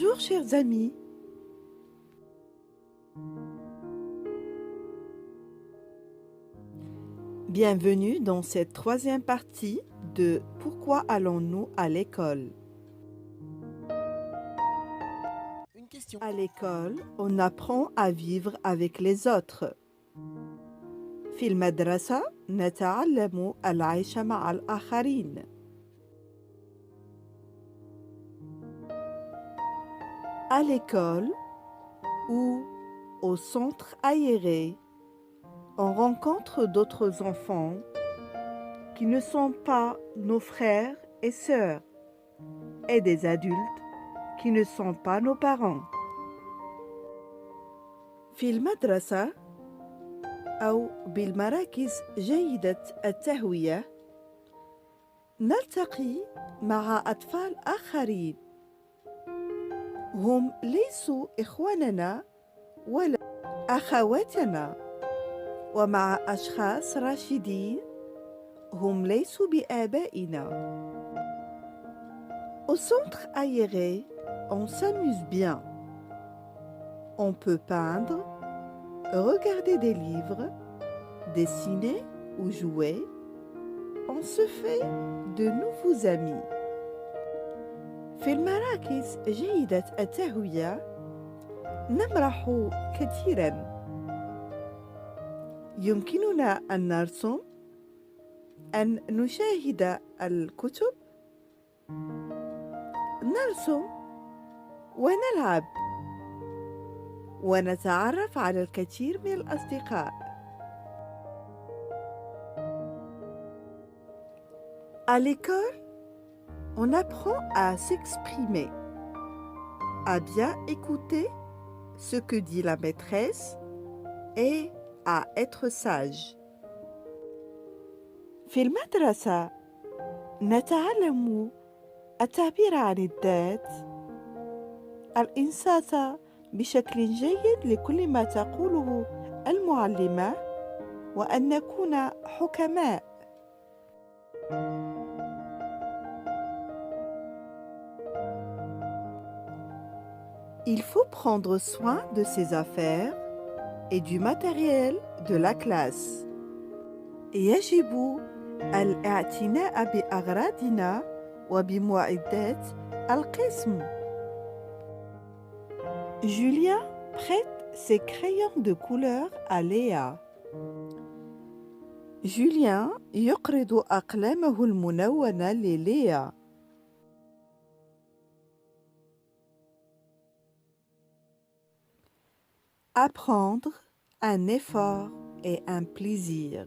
Bonjour chers amis. Bienvenue dans cette troisième partie de Pourquoi allons-nous à l'école? Une question. À l'école, on apprend à vivre avec les autres. في المدرسة نتعلم العيش مع الآخرين. À l'école ou au centre aéré, on rencontre d'autres enfants qui ne sont pas nos frères et sœurs et des adultes qui ne sont pas nos parents. في المدرسة أو بالمراكز جيدة التهوية نلتقي مع أطفال آخرين هم ليسوا إخواننا ولا أخواتنا ومع أشخاص راشدين هم ليسوا بآبائنا. Au centre aéré, on s'amuse bien. On peut peindre, regarder des livres, dessiner ou jouer. On se fait de nouveaux amis. في المراكز جيدة التهوية نمرح كثيراً. يمكننا أن نرسم، أن نشاهد الكتب، نرسم ونلعب ونتعرف على الكثير من الأصدقاء. À l'école, on apprend à s'exprimer, à bien écouter ce que dit la maîtresse et à être sage. في المدرسة نتعلم التعبير عن الذات، الإنصات بشكل جيد لكل ما تقوله المعلمة وأن نكون حكماء. Il faut prendre soin de ses affaires et du matériel de la classe. يجب الاعتناء بأغراضنا وبمعدات القسم. Julien prête ses crayons de couleur à Léa. Julien يقرض أقلامه الملونة لليا. Apprendre un effort et un plaisir.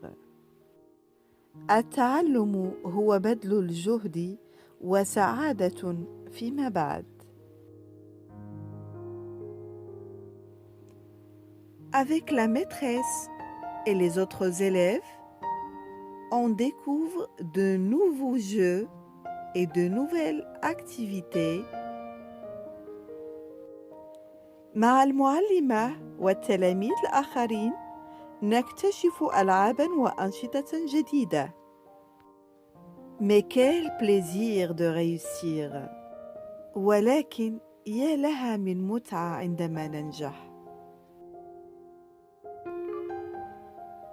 التعلم هو بذل الجهد وسعادة فيما بعد. Avec la maîtresse et les autres élèves, on découvre de nouveaux jeux et de nouvelles activités. مع المعلمة والتلاميذ الآخرين نكتشف ألعاباً وأنشطة جديدة. Mais quel plaisir de réussir! ولكن يا لها من متعة عندما ننجح.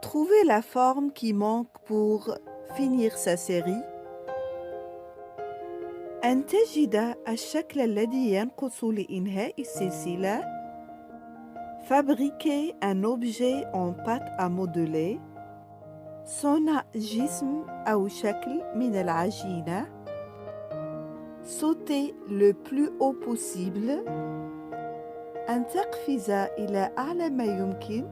Trouver la forme qui manque pour finir sa série. أن تجد الشكل الذي ينقص لإنهاء السلسلة. Fabriquer un objet en pâte à modeler. صنع جسم أو شكل من العجينة. Sauter le plus haut possible. أن تقفز إلى أعلى ما يمكن.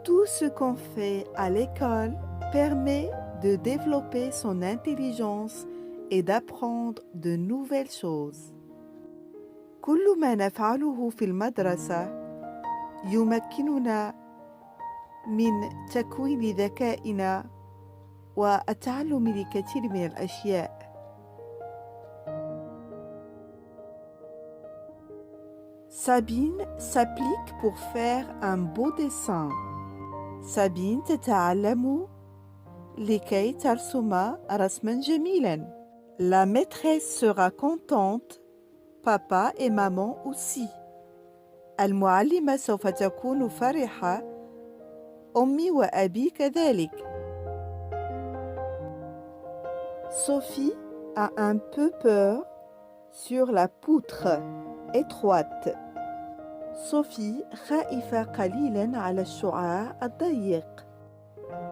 Tout ce qu'on fait à l'école permet de développer son intelligence et d'apprendre de nouvelles choses. كل ما نفعله في المدرسة يمكننا من تكوين ذكائنا والتعلم لكثير من الأشياء. Sabine s'applique pour faire un beau dessin. Sabine تتعلم لكي ترسم رسما جميلا. La maîtresse sera contente papa et maman aussi. المعلمة سوف تكون فرحة. أمي وأبي كذلك. Sophie a un peu peur sur la poutre étroite. Sophie خائفة قليلا على الشعاع الضيق.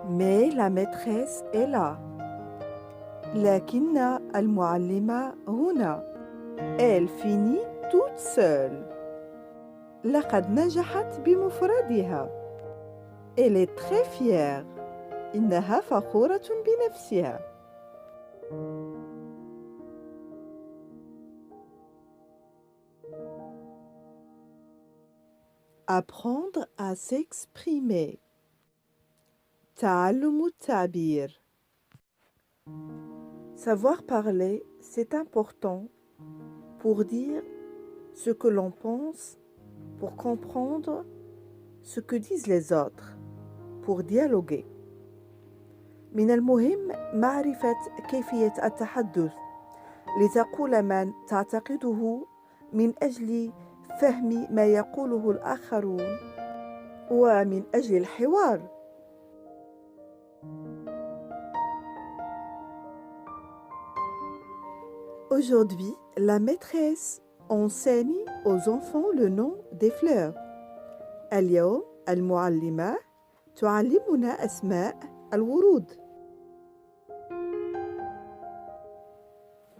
Mais la maîtresse est là. لكن المعلمة هنا. Elle finit toute seule. لقد نجحت بمفردها. Elle est très fière. إنها فخورة بنفسها. Apprendre à s'exprimer. تعلم التعبير. Savoir parler, c'est important pour dire ce que l'on pense, pour comprendre ce que disent les autres, pour dialoguer. من المهم معرفة كيفية التحدث لتقول ما تعتقده من أجل فهم ما يقوله الآخرون ومن أجل الحوار. Aujourd'hui, la maîtresse enseigne aux enfants le nom des fleurs. اليوم المعلمة تعلمنا أسماء الورود.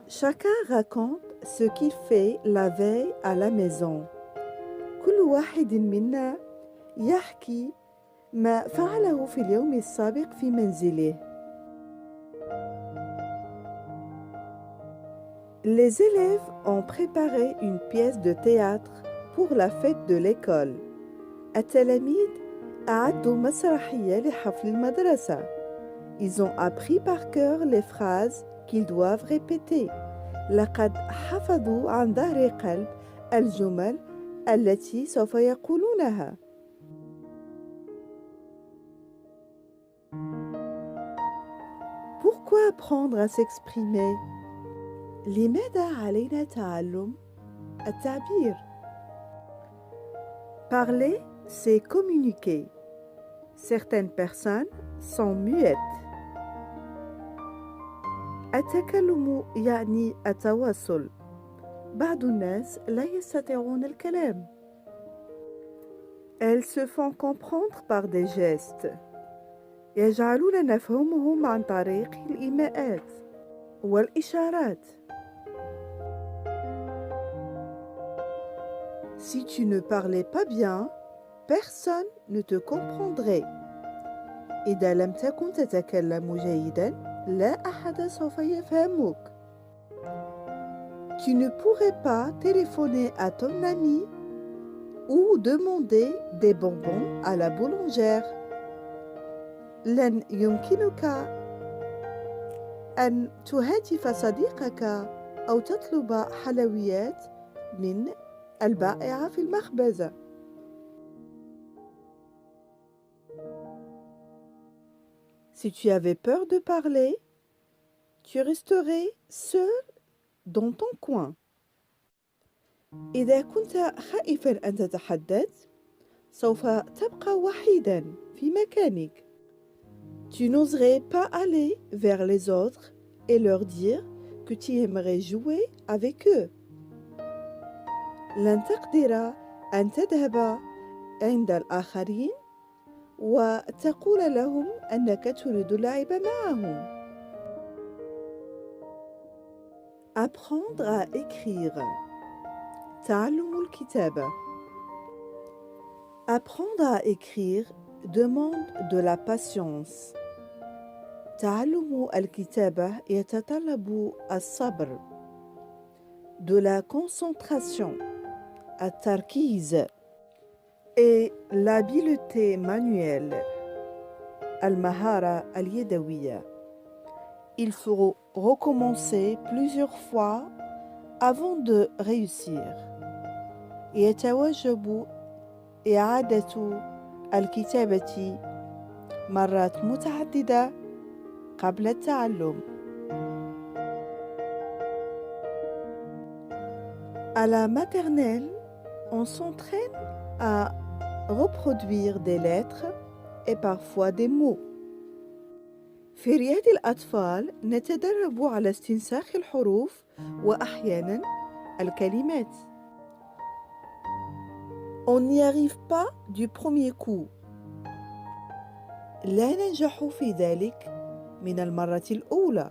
Chacun raconte ce qu'il fait la veille à la maison. كل واحد منا يحكي ما فعله في اليوم السابق في منزله. Les élèves ont préparé une pièce de théâtre pour la fête de l'école. التلاميذ أعدوا مسرحية لحفل المدرسة. Ils ont appris par cœur les phrases qu'ils doivent répéter. لقد حفظوا عن ظهر قلب الجمل التي سوف يقولونها. Pourquoi apprendre à s'exprimer? لماذا علينا تعلم التعبير؟ Parler, c'est communiquer. Certaines personnes sont muettes. التكلم يعني التواصل. بعض الناس لا يستطيعون الكلام. Elles se font comprendre par des gestes. يجعلون نفهمهم عن طريق الإيماءات والإشارات. Si tu ne parlais pas bien, personne ne te comprendrait. إذا لم تكن تتكلم جيدا، لا أحد سوف يفهمك. Tu ne pourrais pas téléphoner à ton ami ou demander des bonbons à la boulangère. لن يمكنك أن تهاتف صديقك أو تطلب حلويات من البائعة في المخبزة. Si tu avais peur de parler, tu resterais seul dans ton coin. إذا كنت خائفا أن تتحدث، سوف تبقى وحيدا في مكانك. Tu n'oserais pas aller vers les autres et leur dire que tu aimerais jouer avec eux. لن تقدر أن تذهب عند الآخرين وتقول لهم أنك تريد اللعب معهم. Apprendre à écrire. تعلم الكتابة. Apprendre à écrire demande de la patience. تعلم الكتابة يتطلب الصبر. De la concentration. التركيز. Et l'habileté manuelle. المهارة اليدوية. Il faut recommencer plusieurs fois avant de réussir. يتوجب إعادة الكتابة مرات متعددة قبل التعلم. À la maternelle, on s'entraîne à reproduire des lettres et parfois des mots. في رياض الأطفال نتدرب على استنساخ الحروف وأحياناً الكلمات. On n'y arrive pas du premier coup. لا ننجح في ذلك من المرة الأولى.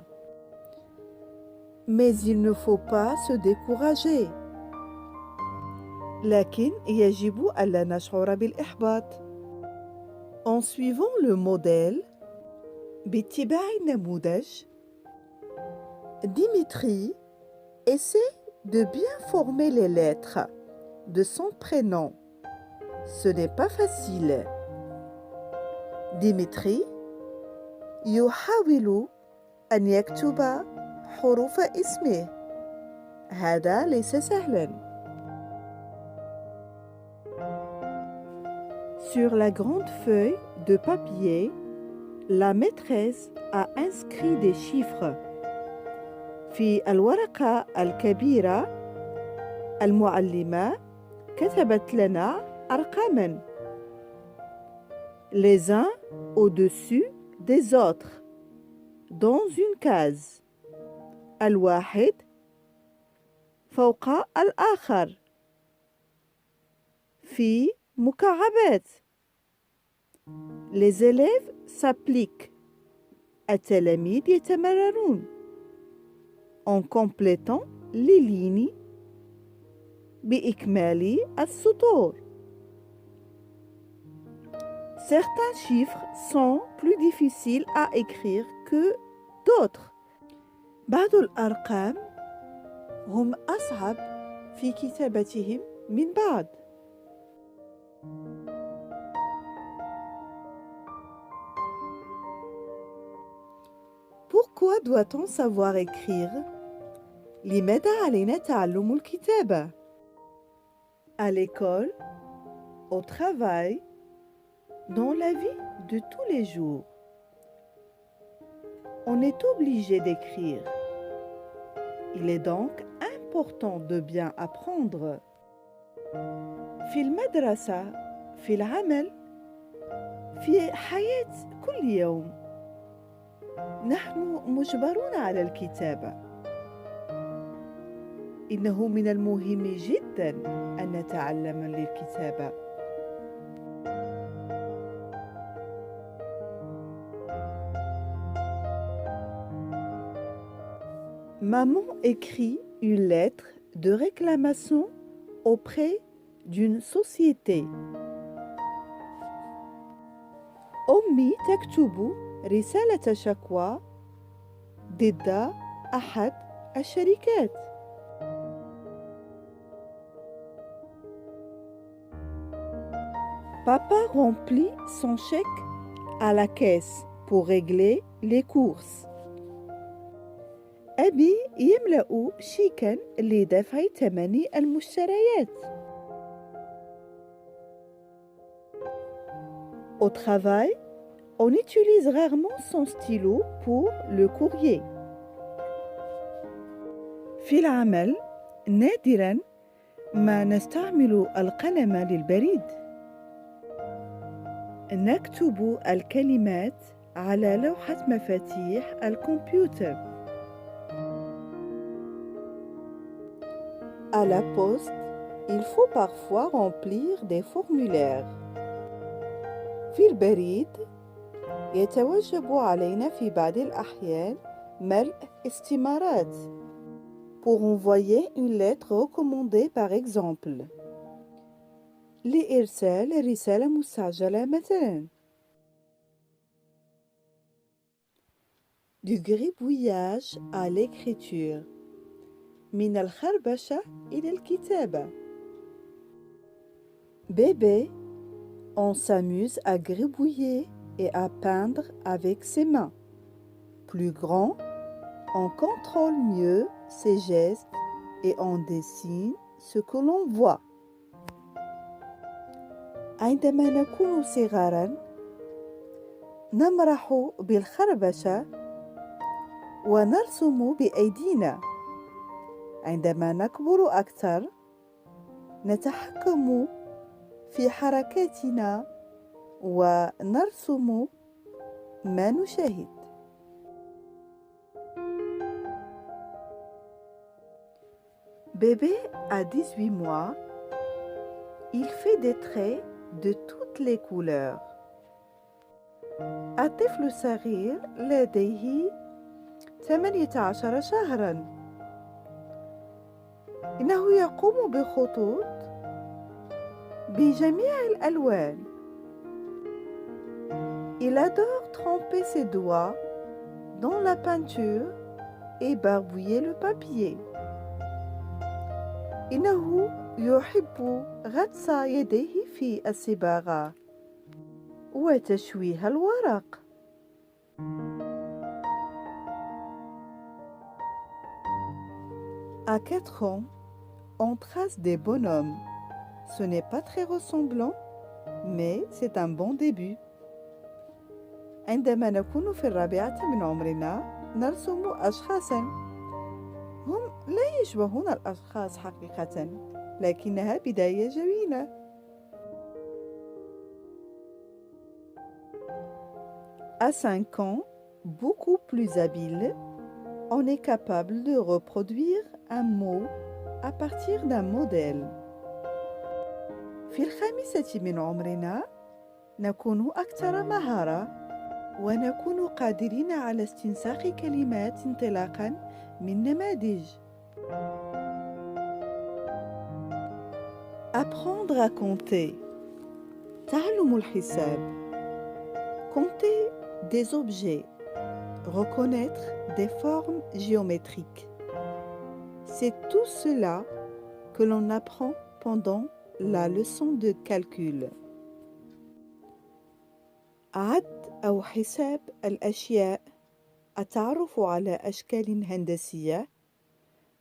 Mais il ne faut pas se décourager. لكن يجب ألا نشعر بالإحباط. En suivant le modèle, باتباع النموذج, Dimitri essaie de bien former les lettres de son prénom. Ce n'est pas facile. Dimitri يحاول أن يكتب حروف اسمه. هذا ليس سهلاً. Sur la grande feuille de papier, la maîtresse a inscrit des chiffres. في الورقة الكبيرة المعلمة كتبت لنا أرقاماً. Les uns au-dessus des autres, dans une case. الواحد فوق الآخر في مكعبات. Les élèves s'appliquent. التلاميذ يتمرنون. En complétant les lignes بإكمال السطور. Certains chiffres sont plus difficiles à écrire que d'autres. بعض الأرقام هم أصعب في كتابتهم من بعض. Pourquoi doit-on savoir écrire? لماذا علينا تعلم الكتابة؟ À l'école, au travail, dans la vie de tous les jours. On est obligé d'écrire. Il est donc important de bien apprendre. في المدرسة، في العمل، في حياة كل يوم. نحن مجبرون على الكتابة. إنه من المهم جداً أن نتعلم الكتابة. Maman écrit une lettre de réclamation auprès d'une société. أمي تكتب رسالة شكوى ضد أحد الشركات. Papa remplit son chèque à la caisse pour régler les courses. أبي يملأ شيكاً لدفع ثمن المشتريات. Au travail, on utilise rarement son stylo pour le courrier. في العمل نادراً ما نستعمل القلم للبريد. نكتب الكلمات على لوحة مفاتيح الكمبيوتر. À la poste, il faut parfois remplir des formulaires. في البريد يتوجب علينا في بعض الأحيان ملء استمارات. Pour envoyer une lettre recommandée par exemple. لإرسال رسالة مستعجلة مثلاً. Du gribouillage à l'écriture. من الخربشة إلى الكتابة. Bébé, on s'amuse à gribouiller et à peindre avec ses mains. Plus grand, on contrôle mieux ses gestes et on dessine ce que l'on voit. عندما نكون صغاراً نمرح بالخربشة ونرسم بأيدينا. عندما نكبر أكثر نتحكم في حركاتنا ونرسم ما نشاهد. Bébé a 18 mois. Il fait des traits de toutes les couleurs. الطفل الصغير لديه 18 شهراً. إنه يقوم بخطوط بجميع الألوان. Il adore tremper ses doigts dans la peinture et barbouiller le papier. إنه يحب غطس يديه في الصباغة وتشويه الورق. À 4 ans, on trace des bonhommes. Ce n'est pas très ressemblant, mais c'est un bon début. عندما نكون في 4 من عمرنا نرسم أشخاصاً. هم لا يشبهون الأشخاص حقيقة، لكنها بداية جميلة. À 5 ans, beaucoup plus habile, on est capable de reproduire un mot à partir d'un modèle. في 5 من عمرنا نكون أكثر مهارة ونكون قادرين على استنساخ كلمات انطلاقاً من نماذج. Apprendre à compter. تعلم الحساب. Compter des objets. Reconnaître des formes géométriques. C'est tout cela que l'on apprend pendant la leçon de calcul. عد أو حساب الأشياء، التعرف على أشكال هندسية،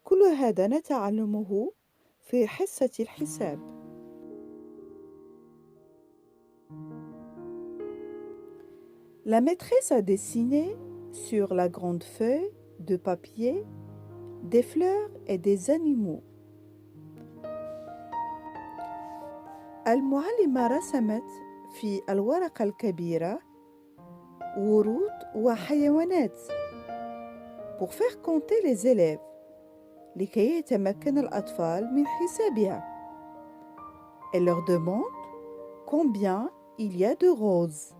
كل هذا نتعلمه في حصة الحساب. La maîtresse a dessiné sur la grande feuille de papier des fleurs et des animaux. المعلمة رسمت في الورقة الكبيرة ورود وحيوانات pour faire compter les élèves لكي يتمكن الأطفال من حسابها. Elle leur demande combien il y a de roses.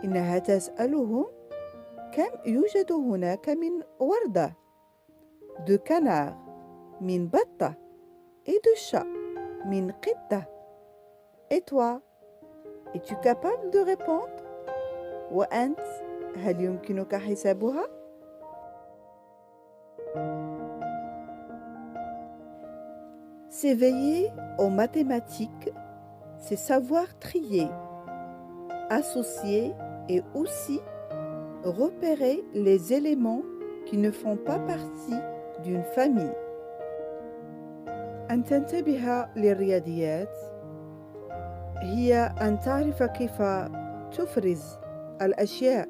إنها تسألهم كم يوجد هناك من وردة، de canard من بطة et de chat من قطة. Et toi, es-tu capable de répondre؟ وأنت هل يمكنك حسابها؟ S'éveiller aux mathématiques, c'est savoir trier, associer et aussi repérer les éléments qui ne font pas partie d'une famille. أن تنتبه للرياضيات هي أن تعرف كيف تفرز الأشياء.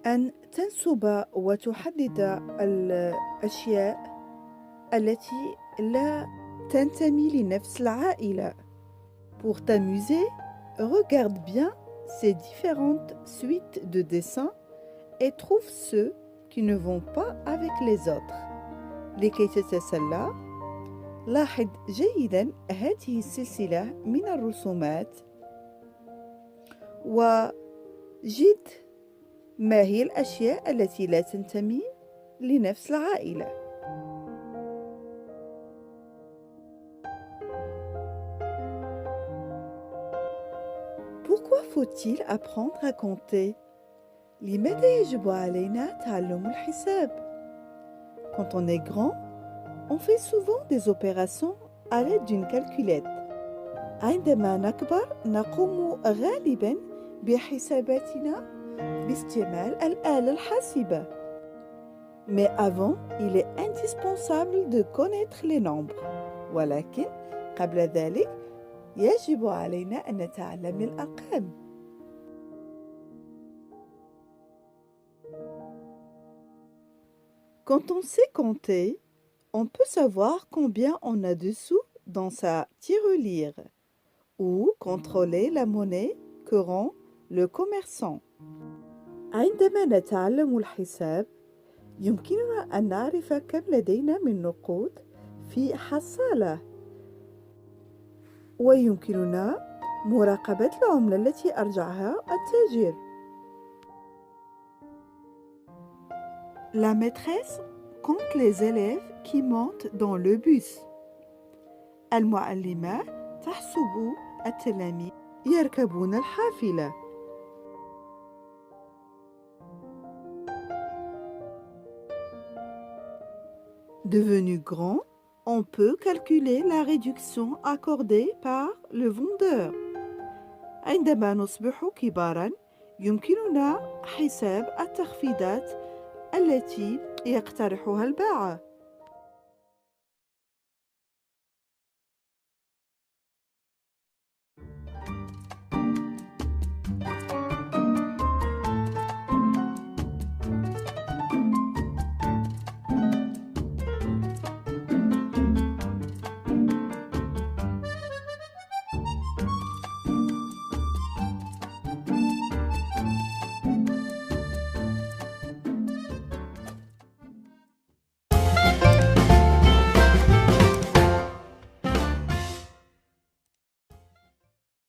أن تنسب وتحدد الأشياء التي لا تنتمي لنفس العائلة. Pour t'amuser, regarde bien ces différentes suites de dessins et trouve ceux qui ne vont pas avec les autres. لكي تتسلى، لاحظ جيداً هذه السلسلة من الرسومات وجد ما هي الأشياء التي لا تنتمي لنفس العائلة. Pourquoi faut-il apprendre à compter؟ لماذا يجب علينا تعلم الحساب؟ Quand on est grand, on fait souvent des opérations à l'aide d'une calculette. عندما نكبر نقوم غالباً بحساباتنا باستعمال الآلة الحاسبة. Mais avant, il est indispensable de connaître les nombres. ولكن قبل ذلك يجب علينا أن نتعلم الأرقام. Quand on sait compter, On peut savoir combien on a de sous dans sa tirelire ou contrôler la monnaie que rend le commerçant. عندما نتعلم الحساب يمكننا أن نعرف كم لدينا من نقود في حصالة ويمكننا مراقبة العملة التي أرجعها التاجر. La maîtresse compte les élèves qui montent dans le bus. المعلمة تحسب التلاميذ يركبون الحافلة. Devenu grand, on peut calculer la réduction accordée par le vendeur. عندما نصبح كباراً، يمكننا حساب التخفيضات التي يقترحها البائع.